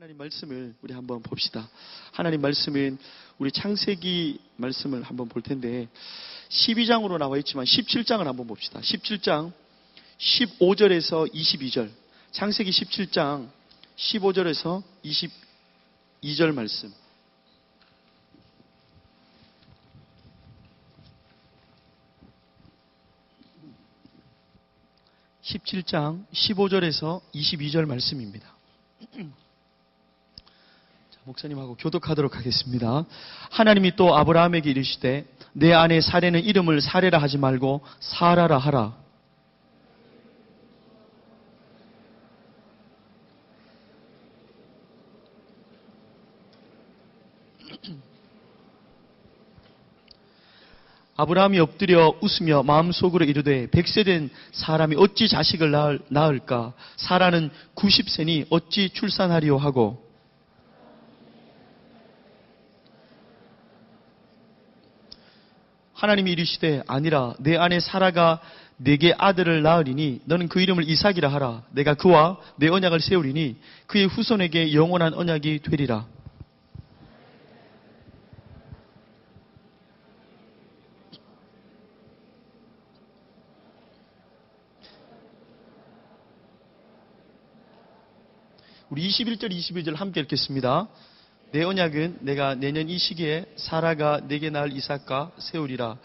하나님 말씀을 우리 한번 봅시다. 하나님 말씀은 우리 창세기 말씀을 한번 볼 텐데 12장으로 나와 있지만 17장을 한번 봅시다. 17장 15절에서 22절. 창세기 17장 15절에서 22절 말씀. (17장) 15절에서 22절 말씀입니다. 자, 목사님하고 교독하도록 하겠습니다. 하나님이 또 아브라함에게 이르시되 내 아내 사레는 이름을 사레라 하지 말고 사라라 하라. 아브라함이 엎드려 웃으며 마음속으로 이르되 100세 된 사람이 어찌 자식을 낳을까? 사라는 90세니 어찌 출산하리요 하고 하나님이 이르시되 아니라 내 아내 사라가 내게 아들을 낳으리니 너는 그 이름을 이삭이라 하라. 내가 그와 내 언약을 세우리니 그의 후손에게 영원한 언약이 되리라. 우리 21절, 22절 함께 읽겠습니다. 내 언약은 내가 내년 이 시기에 사라가 내게 낳을 이삭과 세우리라.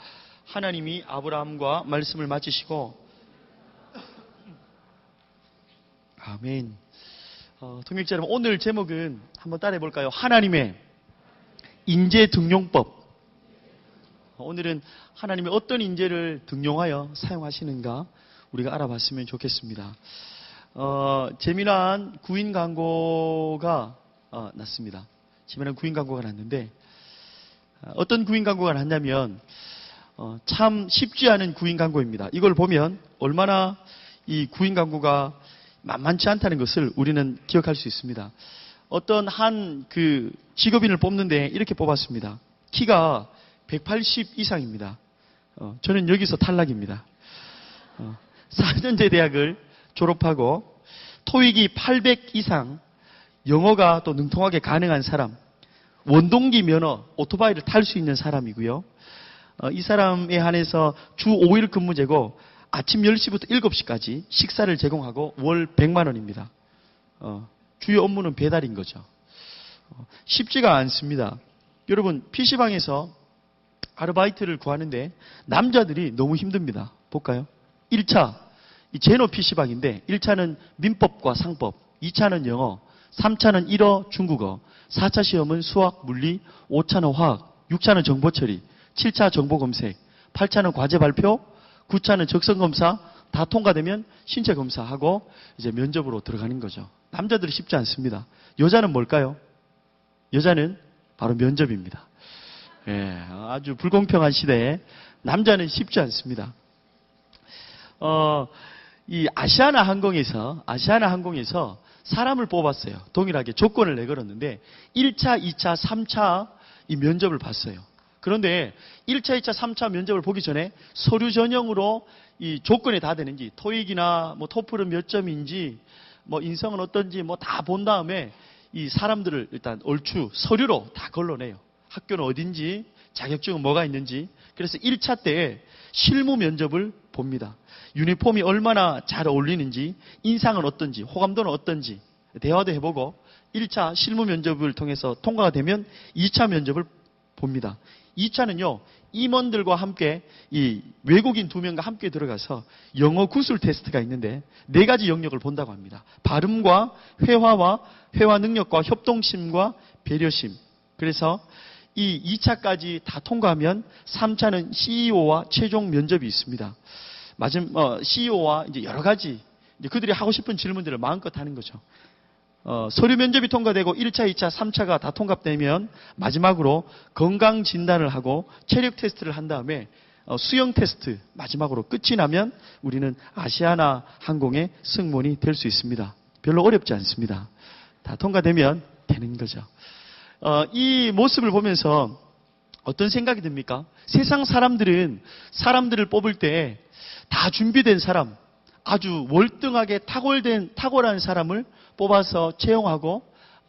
하나님이 아브라함과 말씀을 마치시고 아멘. 통역자 여러분, 오늘 제목은 한번 따라해 볼까요? 하나님의 인재 등용법. 오늘은 하나님이 어떤 인재를 등용하여 사용하시는가 우리가 알아봤으면 좋겠습니다. 재미난 구인 광고가 났습니다. 재미난 구인 광고가 났는데 어떤 구인 광고가 났냐면 참 쉽지 않은 구인 광고입니다. 이걸 보면 얼마나 이 구인 광고가 만만치 않다는 것을 우리는 기억할 수 있습니다. 어떤 한 그 직업인을 뽑는데 이렇게 뽑았습니다. 키가 180 이상입니다. 저는 여기서 탈락입니다. 4년제 대학을 졸업하고 토익이 800 이상, 영어가 또 능통하게 가능한 사람, 원동기 면허, 오토바이를 탈 수 있는 사람이고요. 이 사람에 한해서 주 5일 근무제고 아침 10시부터 7시까지 식사를 제공하고 월 100만 원입니다. 주요 업무는 배달인 거죠. 쉽지가 않습니다. 여러분, PC방에서 아르바이트를 구하는데 남자들이 너무 힘듭니다. 볼까요? 1차 이 제노 PC방인데 1차는 민법과 상법, 2차는 영어, 3차는 일어 중국어, 4차 시험은 수학, 물리, 5차는 화학, 6차는 정보처리, 7차 정보검색, 8차는 과제 발표, 9차는 적성검사, 다 통과되면 신체 검사하고 이제 면접으로 들어가는 거죠. 남자들이 쉽지 않습니다. 여자는 뭘까요? 여자는 바로 면접입니다. 예, 아주 불공평한 시대에 남자는 쉽지 않습니다. 이 아시아나 항공에서 사람을 뽑았어요. 동일하게 조건을 내걸었는데 1차, 2차, 3차 이 면접을 봤어요. 그런데 1차, 2차, 3차 면접을 보기 전에 서류 전형으로 이 조건이 다 되는지, 토익이나 뭐 토플은 몇 점인지, 뭐 인성은 어떤지 뭐 다 본 다음에 이 사람들을 일단 얼추 서류로 다 걸러내요. 학교는 어딘지, 자격증은 뭐가 있는지. 그래서 1차 때에 실무 면접을 봅니다. 유니폼이 얼마나 잘 어울리는지, 인상은 어떤지, 호감도는 어떤지 대화도 해보고 1차 실무 면접을 통해서 통과가 되면 2차 면접을 봅니다. 2차는요, 임원들과 함께 이 외국인 2명과 함께 들어가서 영어 구술 테스트가 있는데 4가지 영역을 본다고 합니다. 발음과 회화 능력과 협동심과 배려심. 그래서 이 2차까지 다 통과하면 3차는 CEO와 최종 면접이 있습니다. CEO와 이제 여러 가지 이제 그들이 하고 싶은 질문들을 마음껏 하는 거죠. 서류 면접이 통과되고 1차, 2차, 3차가 다 통과되면 마지막으로 건강 진단을 하고 체력 테스트를 한 다음에 수영 테스트 마지막으로 끝이 나면 우리는 아시아나 항공의 승무원이 될 수 있습니다. 별로 어렵지 않습니다. 다 통과되면 되는 거죠. 이 모습을 보면서 어떤 생각이 듭니까? 세상 사람들은 사람들을 뽑을 때 다 준비된 사람, 아주 월등하게 탁월한 사람을 뽑아서 채용하고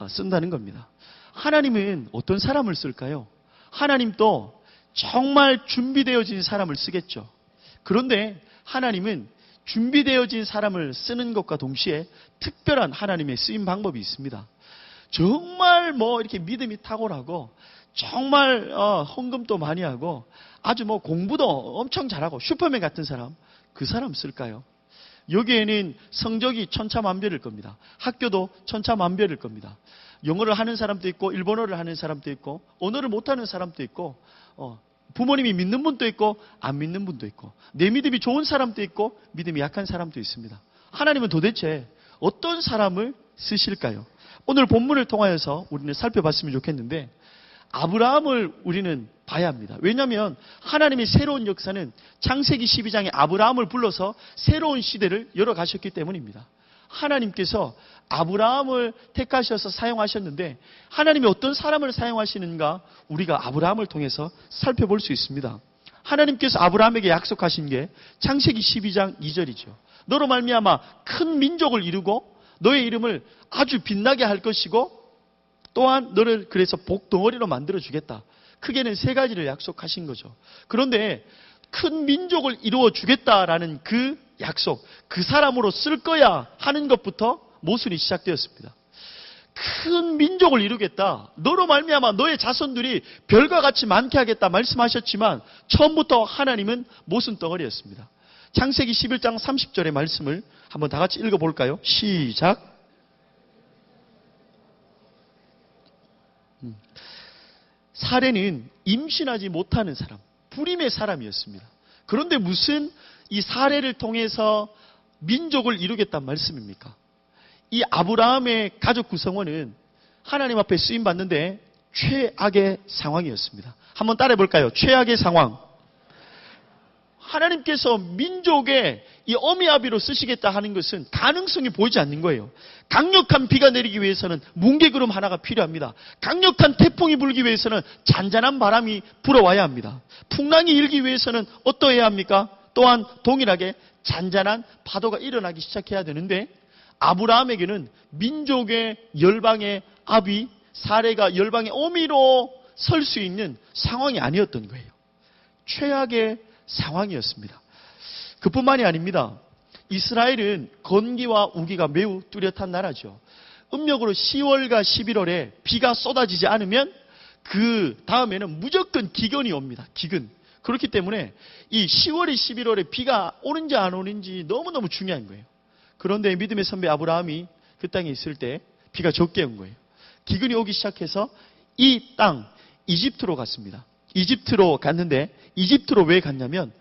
쓴다는 겁니다. 하나님은 어떤 사람을 쓸까요? 하나님도 정말 준비되어진 사람을 쓰겠죠. 그런데 하나님은 준비되어진 사람을 쓰는 것과 동시에 특별한 하나님의 쓰임 방법이 있습니다. 정말 이렇게 믿음이 탁월하고 정말 헌금도 많이 하고 아주 공부도 엄청 잘하고 슈퍼맨 같은 사람, 그 사람 쓸까요? 여기에는 성적이 천차만별일 겁니다. 학교도 천차만별일 겁니다. 영어를 하는 사람도 있고 일본어를 하는 사람도 있고 언어를 못하는 사람도 있고 부모님이 믿는 분도 있고 안 믿는 분도 있고 내 믿음이 좋은 사람도 있고 믿음이 약한 사람도 있습니다. 하나님은 도대체 어떤 사람을 쓰실까요? 오늘 본문을 통하여서 우리는 살펴봤으면 좋겠는데 아브라함을 우리는 봐야 합니다. 왜냐하면 하나님의 새로운 역사는 창세기 12장에 아브라함을 불러서 새로운 시대를 열어가셨기 때문입니다. 하나님께서 아브라함을 택하셔서 사용하셨는데 하나님이 어떤 사람을 사용하시는가 우리가 아브라함을 통해서 살펴볼 수 있습니다. 하나님께서 아브라함에게 약속하신 게 창세기 12장 2절이죠. 너로 말미암아 큰 민족을 이루고 너의 이름을 아주 빛나게 할 것이고 또한 너를 그래서 복덩어리로 만들어주겠다. 크게는 세 가지를 약속하신 거죠. 그런데 큰 민족을 이루어 주겠다라는 그 약속, 그 사람으로 쓸 거야 하는 것부터 모순이 시작되었습니다. 큰 민족을 이루겠다. 너로 말미암아 너의 자손들이 별과 같이 많게 하겠다 말씀하셨지만 처음부터 하나님은 모순 덩어리였습니다. 창세기 11장 30절의 말씀을 한번 다 같이 읽어볼까요? 시작. 사레는 임신하지 못하는 사람, 불임의 사람이었습니다. 그런데 무슨 이 사레를 통해서 민족을 이루겠다는 말씀입니까? 이 아브라함의 가족 구성원은 하나님 앞에 쓰임 받는데 최악의 상황이었습니다. 한번 따라해 볼까요? 최악의 상황. 하나님께서 민족의 이 어미아비로 쓰시겠다 하는 것은 가능성이 보이지 않는 거예요. 강력한 비가 내리기 위해서는 뭉게구름 하나가 필요합니다. 강력한 태풍이 불기 위해서는 잔잔한 바람이 불어와야 합니다. 풍랑이 일기 위해서는 어떠해야 합니까? 또한 동일하게 잔잔한 파도가 일어나기 시작해야 되는데 아브라함에게는 민족의 열방의 아비 사레가 열방의 어미로 설 수 있는 상황이 아니었던 거예요. 최악의 상황이었습니다. 그뿐만이 아닙니다. 이스라엘은 건기와 우기가 매우 뚜렷한 나라죠. 음력으로 10월과 11월에 비가 쏟아지지 않으면 그 다음에는 무조건 기근이 옵니다. 기근. 그렇기 때문에 이 10월에 11월에 비가 오는지 안 오는지 너무너무 중요한 거예요. 그런데 믿음의 선배 아브라함이 그 땅에 있을 때 비가 적게 온 거예요. 기근이 오기 시작해서 이 땅 이집트로 갔습니다. 이집트로 갔는데 이집트로 왜 갔냐면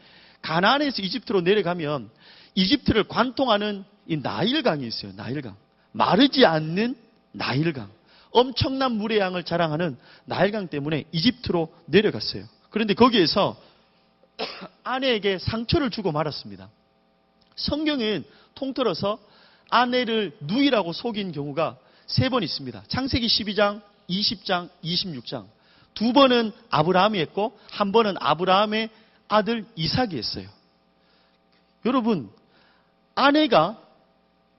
가나안에서 이집트로 내려가면 이집트를 관통하는 이 나일강이 있어요. 나일강. 마르지 않는 나일강. 엄청난 물의 양을 자랑하는 나일강 때문에 이집트로 내려갔어요. 그런데 거기에서 아내에게 상처를 주고 말았습니다. 성경은 통틀어서 아내를 누이라고 속인 경우가 3번 있습니다. 창세기 12장, 20장, 26장. 2번은 아브라함이 했고 한 번은 아브라함의 아들 이삭이 했어요. 여러분, 아내가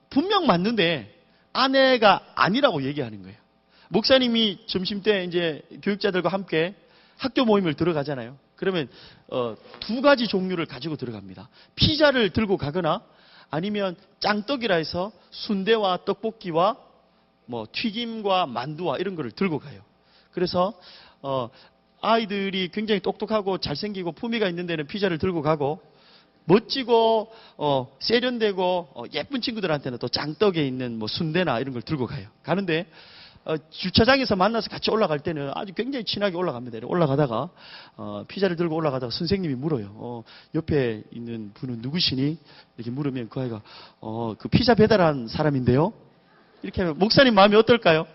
분명 맞는데 아내가 아니라고 얘기하는 거예요. 목사님이 점심때 이제 교육자들과 함께 학교 모임을 들어가잖아요. 그러면 2가지 종류를 가지고 들어갑니다. 피자를 들고 가거나 아니면 짱떡이라 해서 순대와 떡볶이와 튀김과 만두와 이런 거를 들고 가요. 그래서 아이들이 굉장히 똑똑하고 잘생기고 품위가 있는 데는 피자를 들고 가고 멋지고 세련되고 예쁜 친구들한테는 또 짱떡에 있는 순대나 이런 걸 들고 가요. 가는데 주차장에서 만나서 같이 올라갈 때는 아주 굉장히 친하게 올라갑니다. 올라가다가 피자를 들고 올라가다가 선생님이 물어요. 옆에 있는 분은 누구시니? 이렇게 물으면 그 아이가 그 피자 배달한 사람인데요. 이렇게 하면 목사님 마음이 어떨까요?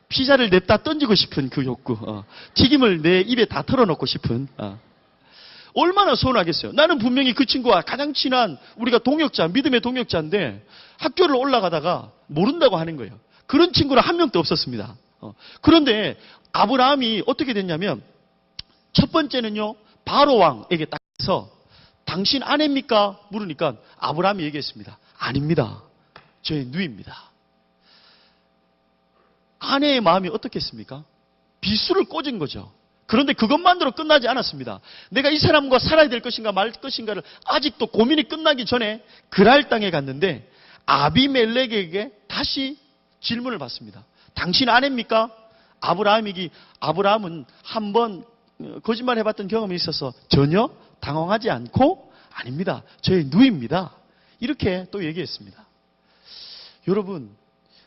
피자를 냅다 던지고 싶은 그 욕구, 튀김을 내 입에 다 털어놓고 싶은, 얼마나 서운하겠어요. 나는 분명히 그 친구와 가장 친한 우리가 동역자, 믿음의 동역자인데 학교를 올라가다가 모른다고 하는 거예요. 그런 친구는 한 명도 없었습니다. 그런데 아브라함이 어떻게 됐냐면 첫 번째는요, 바로 왕에게 딱 해서 당신 아내입니까? 물으니까 아브라함이 얘기했습니다. 아닙니다. 저의 누이입니다. 아내의 마음이 어떻겠습니까? 비수를 꽂은 거죠. 그런데 그것만으로 끝나지 않았습니다. 내가 이 사람과 살아야 될 것인가 말 것인가를 아직도 고민이 끝나기 전에 그랄 땅에 갔는데 아비멜렉에게 다시 질문을 받습니다. 당신 아내입니까? 아브라함은 한번 거짓말 해봤던 경험이 있어서 전혀 당황하지 않고 아닙니다. 저의 누이입니다. 이렇게 또 얘기했습니다. 여러분,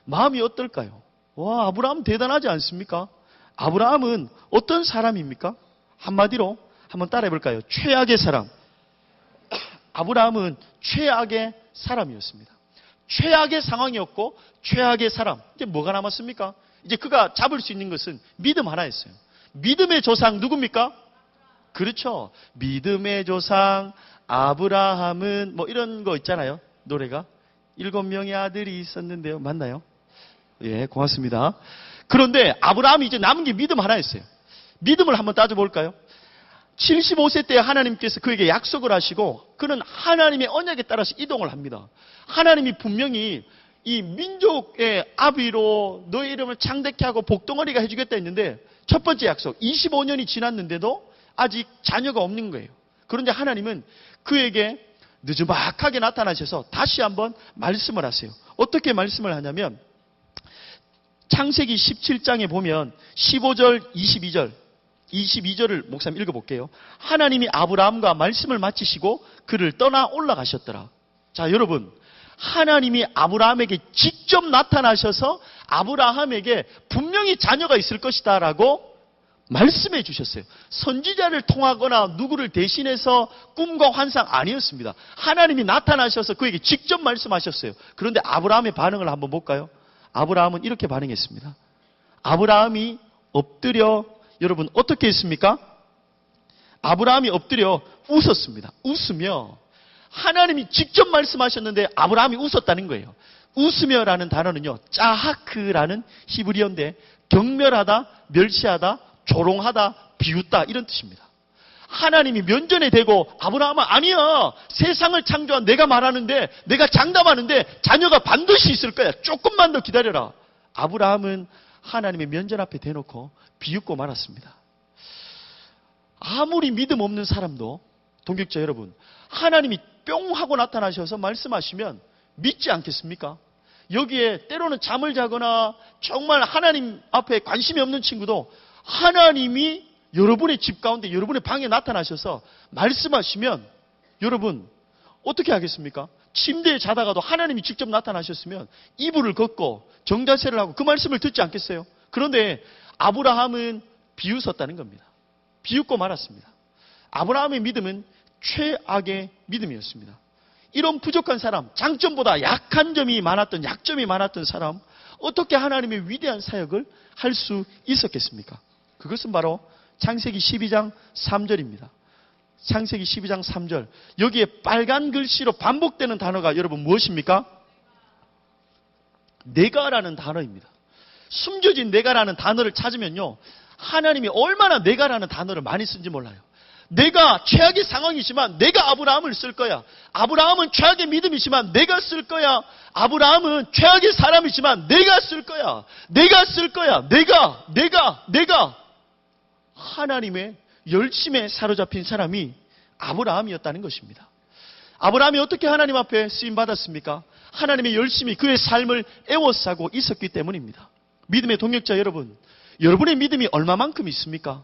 마음이 어떨까요? 와, 아브라함 대단하지 않습니까? 아브라함은 어떤 사람입니까? 한마디로 한번 따라해 볼까요? 최악의 사람. 아브라함은 최악의 사람이었습니다. 최악의 상황이었고 최악의 사람. 이제 뭐가 남았습니까? 이제 그가 잡을 수 있는 것은 믿음 하나였어요. 믿음의 조상 누굽니까? 그렇죠. 믿음의 조상 아브라함은 뭐 이런 거 있잖아요. 노래가 7명의 아들이 있었는데요. 맞나요? 예, 고맙습니다. 그런데 아브라함이 이제 남은 게 믿음 하나였어요. 믿음을 한번 따져볼까요? 75세 때 하나님께서 그에게 약속을 하시고 그는 하나님의 언약에 따라서 이동을 합니다. 하나님이 분명히 이 민족의 아비로 너의 이름을 창대케 하고 복덩어리가 해주겠다 했는데 첫 번째 약속 25년이 지났는데도 아직 자녀가 없는 거예요. 그런데 하나님은 그에게 느즈막하게 나타나셔서 다시 한번 말씀을 하세요. 어떻게 말씀을 하냐면 창세기 17장에 보면 15절, 22절을 목사님 읽어볼게요. 하나님이 아브라함과 말씀을 마치시고 그를 떠나 올라가셨더라. 자, 여러분, 하나님이 아브라함에게 직접 나타나셔서 아브라함에게 분명히 자녀가 있을 것이다 라고 말씀해 주셨어요. 선지자를 통하거나 누구를 대신해서 꿈과 환상 아니었습니다. 하나님이 나타나셔서 그에게 직접 말씀하셨어요. 그런데 아브라함의 반응을 한번 볼까요? 아브라함은 이렇게 반응했습니다. 아브라함이 엎드려 여러분 어떻게 했습니까? 아브라함이 엎드려 웃었습니다. 웃으며 하나님이 직접 말씀하셨는데 아브라함이 웃었다는 거예요. 웃으며라는 단어는요. 짜하크라는 히브리어인데 경멸하다, 멸시하다, 조롱하다, 비웃다 이런 뜻입니다. 하나님이 면전에 대고 아브라함아 아니야. 세상을 창조한 내가 말하는데 내가 장담하는데 자녀가 반드시 있을 거야. 조금만 더 기다려라. 아브라함은 하나님의 면전 앞에 대놓고 비웃고 말았습니다. 아무리 믿음 없는 사람도 동역자 여러분 하나님이 뿅 하고 나타나셔서 말씀하시면 믿지 않겠습니까? 여기에 때로는 잠을 자거나 정말 하나님 앞에 관심이 없는 친구도 하나님이 여러분의 집 가운데 여러분의 방에 나타나셔서 말씀하시면 여러분 어떻게 하겠습니까? 침대에 자다가도 하나님이 직접 나타나셨으면 이불을 걷고 정자세를 하고 그 말씀을 듣지 않겠어요? 그런데 아브라함은 비웃었다는 겁니다. 비웃고 말았습니다. 아브라함의 믿음은 최악의 믿음이었습니다. 이런 부족한 사람, 장점보다 약한 점이 많았던, 약점이 많았던 사람, 어떻게 하나님의 위대한 사역을 할 수 있었겠습니까? 그것은 바로 창세기 12장 3절입니다. 창세기 12장 3절. 여기에 빨간 글씨로 반복되는 단어가 여러분 무엇입니까? 내가라는 단어입니다. 숨겨진 내가라는 단어를 찾으면요. 하나님이 얼마나 내가라는 단어를 많이 쓴지 몰라요. 내가 최악의 상황이지만 내가 아브라함을 쓸 거야. 아브라함은 최악의 믿음이지만 내가 쓸 거야. 아브라함은 최악의 사람이지만 내가 쓸 거야. 내가 쓸 거야. 내가. 하나님의 열심에 사로잡힌 사람이 아브라함이었다는 것입니다. 아브라함이 어떻게 하나님 앞에 쓰임받았습니까? 하나님의 열심이 그의 삶을 애워싸고 있었기 때문입니다. 믿음의 동역자 여러분, 여러분의 믿음이 얼마만큼 있습니까?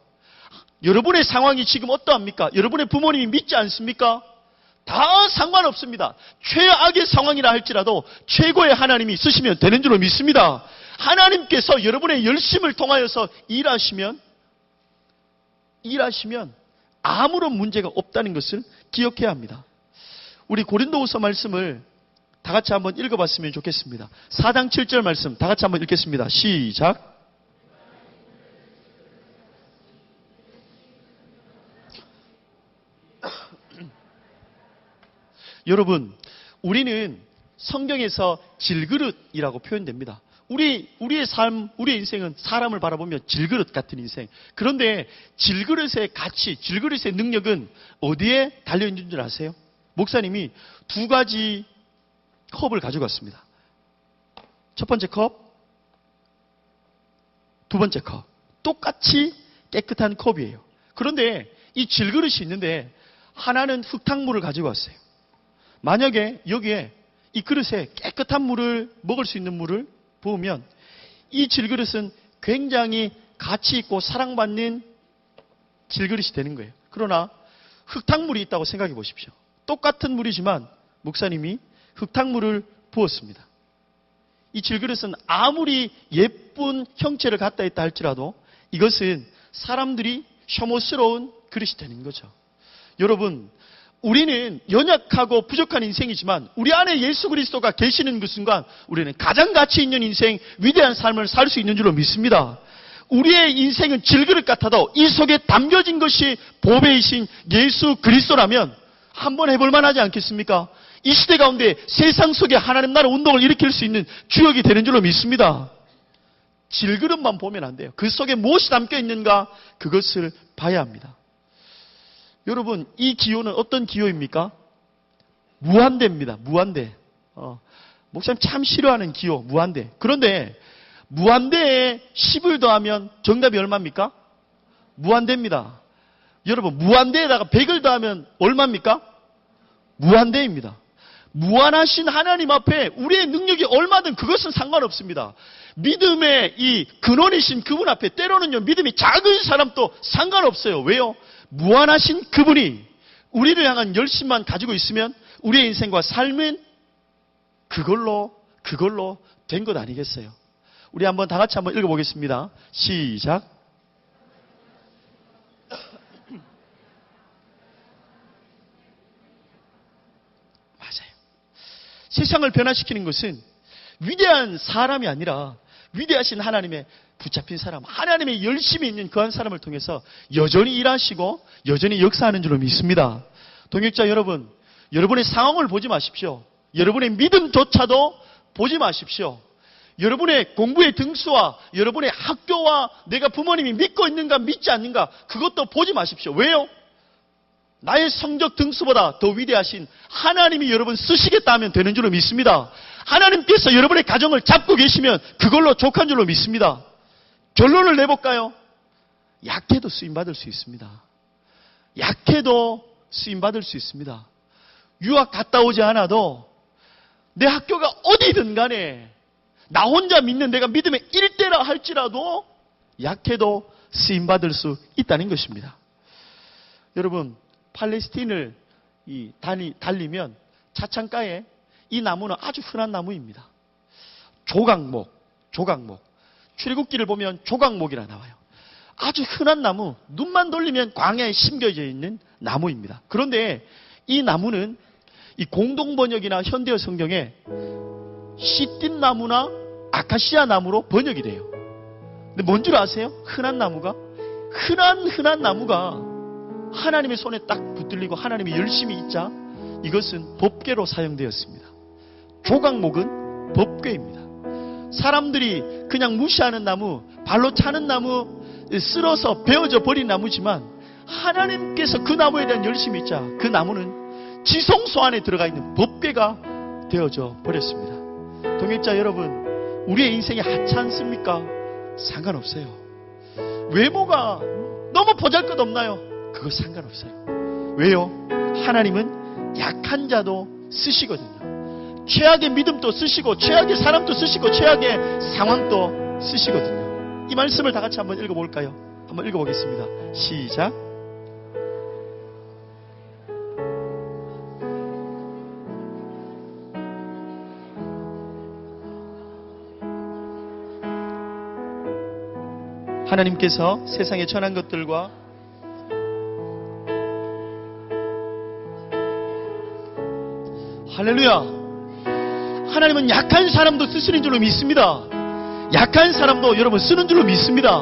여러분의 상황이 지금 어떠합니까? 여러분의 부모님이 믿지 않습니까? 다 상관없습니다. 최악의 상황이라 할지라도 최고의 하나님이 있으시면 되는 줄로 믿습니다. 하나님께서 여러분의 열심을 통하여서 일하시면 아무런 문제가 없다는 것을 기억해야 합니다. 우리 고린도후서 말씀을 다 같이 한번 읽어봤으면 좋겠습니다. 4장 7절 말씀 다 같이 한번 읽겠습니다. 시작. 여러분, 우리는 성경에서 질그릇이라고 표현됩니다. 우리의 삶, 우리의 인생은 사람을 바라보면 질그릇 같은 인생. 그런데 질그릇의 가치, 질그릇의 능력은 어디에 달려있는 줄 아세요? 목사님이 두 가지 컵을 가져갔습니다. 첫 번째 컵, 두 번째 컵. 똑같이 깨끗한 컵이에요. 그런데 이 질그릇이 있는데 하나는 흙탕물을 가지고 왔어요. 만약에 여기에 이 그릇에 깨끗한 물을, 먹을 수 있는 물을 부으면 이 질그릇은 굉장히 가치 있고 사랑받는 질그릇이 되는 거예요. 그러나 흙탕물이 있다고 생각해 보십시오. 똑같은 물이지만 목사님이 흙탕물을 부었습니다. 이 질그릇은 아무리 예쁜 형체를 갖다 있다 할지라도 이것은 사람들이 혐오스러운 그릇이 되는 거죠. 여러분, 우리는 연약하고 부족한 인생이지만 우리 안에 예수 그리스도가 계시는 그 순간 우리는 가장 가치 있는 인생, 위대한 삶을 살 수 있는 줄로 믿습니다. 우리의 인생은 질그릇 같아도 이 속에 담겨진 것이 보배이신 예수 그리스도라면 한번 해볼 만하지 않겠습니까? 이 시대 가운데 세상 속에 하나님 나라 운동을 일으킬 수 있는 주역이 되는 줄로 믿습니다. 질그릇만 보면 안 돼요. 그 속에 무엇이 담겨 있는가 그것을 봐야 합니다. 여러분, 이 기호는 어떤 기호입니까? 무한대입니다. 무한대. 목사님 참 싫어하는 기호, 무한대. 그런데 무한대에 10을 더하면 정답이 얼마입니까? 무한대입니다. 여러분, 무한대에다가 100을 더하면 얼마입니까? 무한대입니다. 무한하신 하나님 앞에 우리의 능력이 얼마든 그것은 상관없습니다. 믿음의 이 근원이신 그분 앞에 때로는요, 믿음이 작은 사람도 상관없어요. 왜요? 무한하신 그분이 우리를 향한 열심만 가지고 있으면 우리의 인생과 삶은 그걸로 된 것 아니겠어요? 우리 한번 다 같이 한번 읽어보겠습니다. 시작. 맞아요. 세상을 변화시키는 것은 위대한 사람이 아니라 위대하신 하나님의 붙잡힌 사람, 하나님의 열심히 있는 그 한 사람을 통해서 여전히 일하시고 여전히 역사하는 줄로 믿습니다. 동역자 여러분, 여러분의 상황을 보지 마십시오. 여러분의 믿음조차도 보지 마십시오. 여러분의 공부의 등수와 여러분의 학교와 내가 부모님이 믿고 있는가 믿지 않는가 그것도 보지 마십시오. 왜요? 나의 성적 등수보다 더 위대하신 하나님이 여러분 쓰시겠다 하면 되는 줄로 믿습니다. 하나님께서 여러분의 가정을 잡고 계시면 그걸로 족한 줄로 믿습니다. 결론을 내볼까요? 약해도 쓰임받을 수 있습니다. 약해도 쓰임받을 수 있습니다. 유학 갔다 오지 않아도 내 학교가 어디든 간에 나 혼자 믿는 내가 믿음의 일대라 할지라도 약해도 쓰임받을 수 있다는 것입니다. 여러분, 팔레스틴을 달리면 차창가에 이 나무는 아주 흔한 나무입니다. 조각목. 출애굽기를 보면 조각목이라 나와요. 아주 흔한 나무, 눈만 돌리면 광야에 심겨져 있는 나무입니다. 그런데 이 나무는 이 공동번역이나 현대어 성경에 시띠 나무나 아카시아 나무로 번역이 돼요. 근데 뭔 줄 아세요? 흔한 나무가 하나님의 손에 딱 붙들리고 하나님이 열심히 있자 이것은 법궤로 사용되었습니다. 조각목은 법궤입니다. 사람들이 그냥 무시하는 나무, 발로 차는 나무, 쓸어서 베어져 버린 나무지만 하나님께서 그 나무에 대한 열심이 있자 그 나무는 지성소 안에 들어가 있는 법궤가 되어져 버렸습니다. 동역자 여러분, 우리의 인생이 하찮습니까? 상관없어요. 외모가 너무 보잘것없나요? 그거 상관없어요. 왜요? 하나님은 약한 자도 쓰시거든요. 최악의 믿음도 쓰시고 최악의 사람도 쓰시고 최악의 상황도 쓰시거든요. 이 말씀을 다 같이 한번 읽어볼까요? 한번 읽어보겠습니다. 시작. 하나님께서 세상에 천한 것들과 할렐루야. 하나님은 약한 사람도 쓰시는 줄로 믿습니다. 약한 사람도 여러분 쓰는 줄로 믿습니다.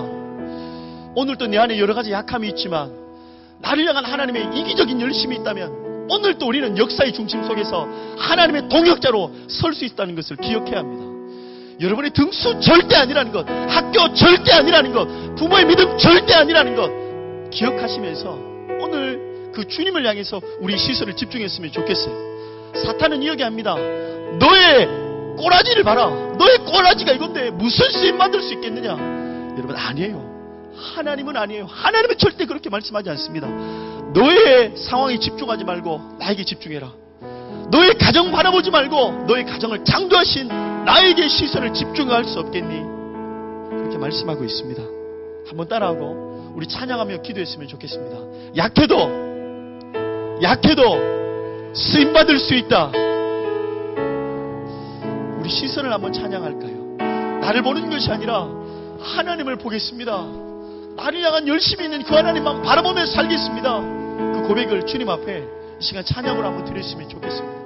오늘도 내 안에 여러 가지 약함이 있지만 나를 향한 하나님의 이기적인 열심이 있다면 오늘도 우리는 역사의 중심 속에서 하나님의 동역자로 설 수 있다는 것을 기억해야 합니다. 여러분의 등수 절대 아니라는 것, 학교 절대 아니라는 것, 부모의 믿음 절대 아니라는 것 기억하시면서 오늘 그 주님을 향해서 우리 시선을 집중했으면 좋겠어요. 사탄은 이야기합니다. 너의 꼬라지를 봐라. 너의 꼬라지가 이건데 무슨 쓰임 받을 수 있겠느냐. 여러분, 아니에요. 하나님은 아니에요. 하나님은 절대 그렇게 말씀하지 않습니다. 너의 상황에 집중하지 말고 나에게 집중해라. 너의 가정 바라보지 말고 너의 가정을 창조하신 나에게 시선을 집중할 수 없겠니? 그렇게 말씀하고 있습니다. 한번 따라하고 우리 찬양하며 기도했으면 좋겠습니다. 약해도 쓰임받을 수 있다. 우리 시선을 한번 찬양할까요? 나를 보는 것이 아니라 하나님을 보겠습니다. 나를 향한 열심히 있는 그 하나님만 바라보며 살겠습니다. 그 고백을 주님 앞에 이 시간 찬양으로 한번 드렸으면 좋겠습니다.